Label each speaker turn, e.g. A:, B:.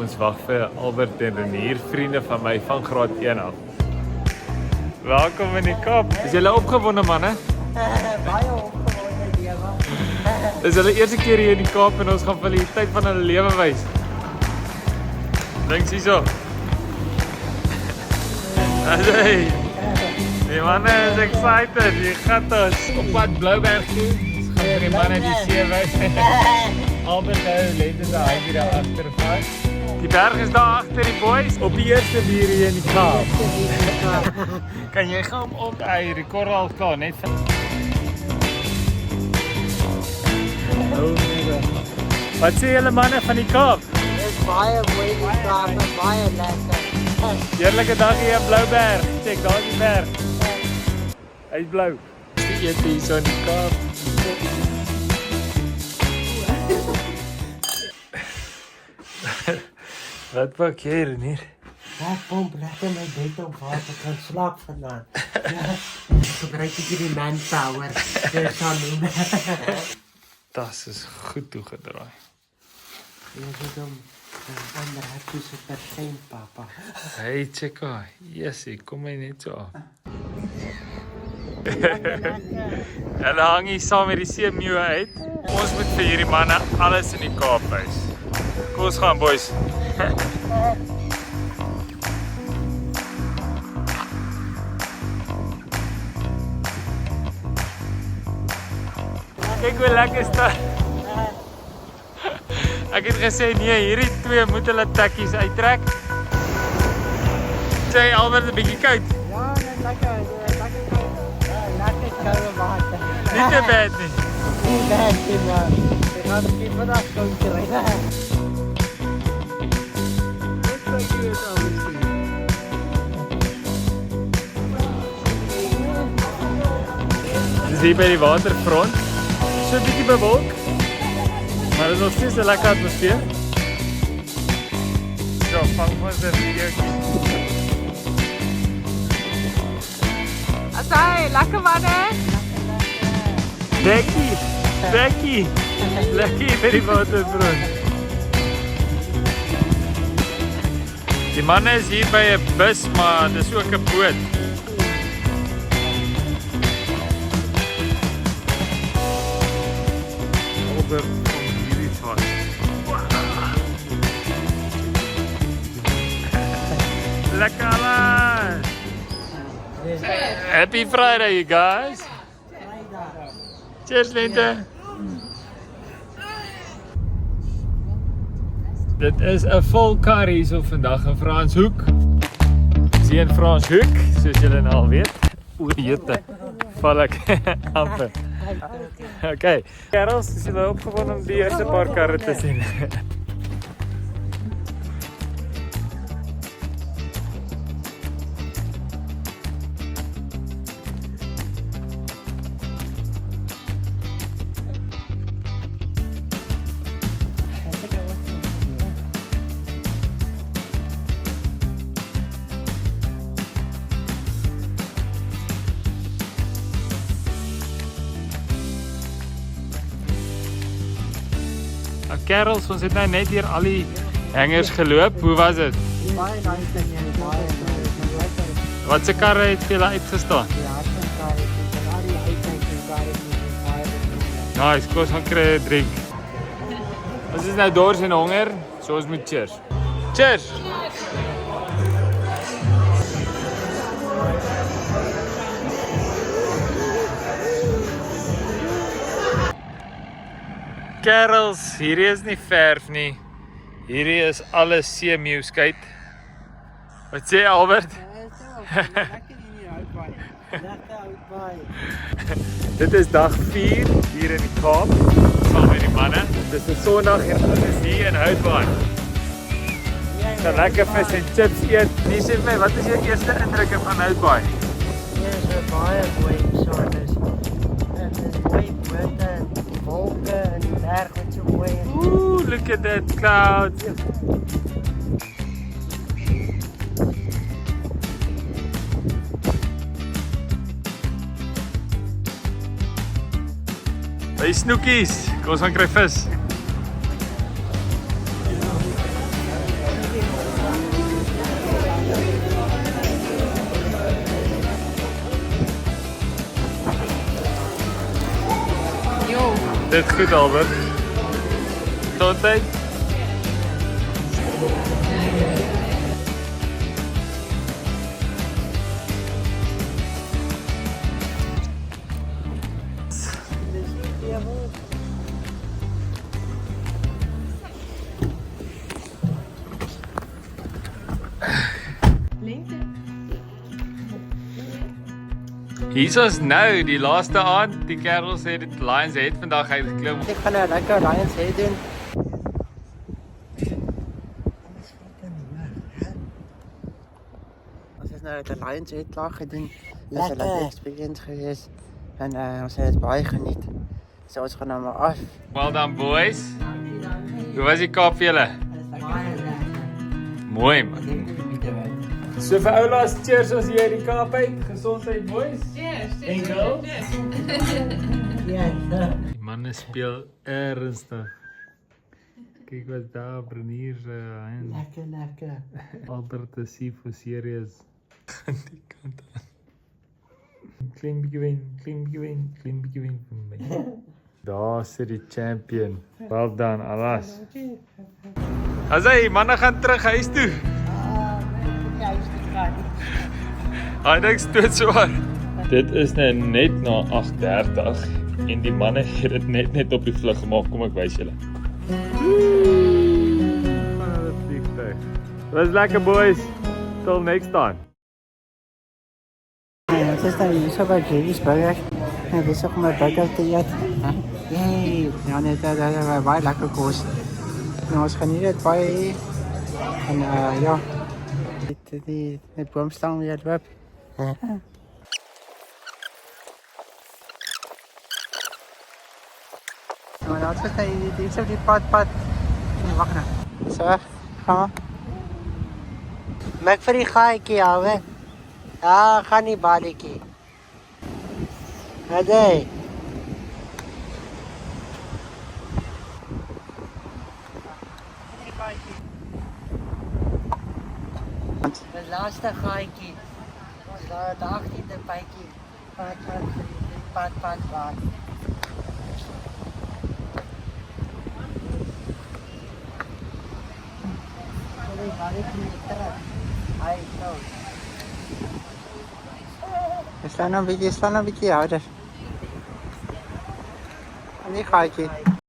A: Ons wag vir Albert en Renier, vriende van my van graad 1 af. Welkom in die Kaap. Is julle opgewonde manne?
B: Baie opgewonde lewe.
A: Dis hulle eerste keer hier in die Kaap en ons gaan vir hulle die tyd van hulle lewe wys. Links hierso. Hey. Die manne is excited. Die gaan ons op pad Blouberg toe. Ons gaan vir die manne die see wys. Albert lê dit daar hier agter vas. Die berg is daar agter die boys op die eerste bier hier in die Kaap. Kan jy gaan op hy rekord al klaar net vir Wat sê julle manne van die Kaap?
B: Dis baie mooi die Kaap en baie lekker.
A: Heerlike dag hier in Blouberg. Check daar die berg. Hy's blou. Die eet hier so in die Kaap. Wat pak jy Renier?
B: Ek pomp lekker my bed op waar ek kan slaap vandaan. Ja, gebruik ek hierdie manpower. Dis aan doen.
A: Tas is goed toegedraai.
B: Jy het hom ander hartjie so persent, papa.
A: Hey, checka. Jessie, kom my net so af. Hulle hang hier saam met die seemeeu uit. Ons moet vir hierdie manne alles in die Kaap wys. Kom ons gaan, boys. Kyk hoe lekker is dit. Ek het gesê nee, hierdie twee moet hulle tekkies uittrek. Sê Albert 'n bietjie koud.
B: Ja, net lekker koud. Ja, lekker koue water.
A: Nie te bad nie.
B: Nie bad nie, man. Ek gaan nie vandag kon kry. Dis hier by die waterfront. So 'n bietjie bewolk. Maar dit is nog steeds 'n lekker atmosfeer. So, vang ons 'n videoetjie.
C: Asai, lekker manne.
A: Becky. Lekker by die waterfront. Die manne is hier by 'n bus, maar dis ook 'n boot. Albert van hierdie vas. Lekker man! Happy Friday, you guys! Cheers, Lente! Dit is 'n vol kar hier so vandag in Franshoek. Dis hier in Franshoek, soos julle nou al weet. O, jette. Val ek amper. Okay. Kerels, is julle opgewonde om die eerste paar karre te sien? Kerels, ons het nou net hier al die hangers geloop. Hoe was dit?
B: Baie nice ding hier, baie lekker.
A: Wat se karre het vir julle uitgestaan?
B: Ja, ek dink daar is die uitkyk en daar is baie.
A: Nice, kom ons gaan kry 'n drink. Ons is nou dors en honger, so ons moet cheers. Cheers! Kerels, hierdie is nie verf nie. Hierdie is alles seemeeuskuit. Wat sê Albert?
B: Lekker hier uitbaai. Lekker uitbaai.
A: Dit is dag 4 hier in die Kaap saam met die manne. Dis 'n Sondag en ons is hier in Houtbaai. Gaan lekker vis en chips eet. Nie sê my, wat is jou eerste indrukke van Houtbaai?
B: Dit is baie mooi so dis. Dit is mooi bote en wolke en berg wat so mooi is.
A: Ooh, look at that clouds. Hey snoekies, kom ons gaan kry vis. Dit goed, Albert. Gesondheid. Hier is nou, die laaste aand. Die kerels het dit Lions Head vandag uitgeklim.
B: Ik ga nou lekker Lions Head doen. Ons is nou uit de Lions Head klaar gedoen. Dit is 'n lekker experience geweest. En ons het dit baie geniet. So ons gaan nou maar af.
A: Well done, boys. Hoe was die Kaap vir julle? Mooi, man. So vir oulaas, cheers ons hier die Kaap uit. Gesondheid, boys.
C: Cheers.
A: En girls.
B: Ja.
A: Die manne speel ernstig. Kyk wat daar Brenier en
B: Lekker.
A: Albert is hier voor serieus. Aan die kant aan. Klein bietjie wen vir my. Daar sit die champion. Well done, alas. As hy manne gaan terug huis toe. Hy dink dit swaar. Dit is nou net na 8:30 en die manne het dit net op die vlug gemaak. Kom ek wys julle. Was lekker, boys. Till next time.
B: Het is nou hier so by Jerry's Burger. En besig om 'n burger te eet. Jee, ja net dat was baie lekker kos. Nou ons geniet dit baie. En ja, die boomstam weer loop. Nou dat is die is op die pad. Nee, wag nou. So, gaan maar. Maak vir die gaaitjie al, hè. Ja, gaan nie balletjie. Adai. Die laaste gaaitjie. Ons daar die 18de bytjie. Pad. Staan nou een beetje harder. En die gaatje.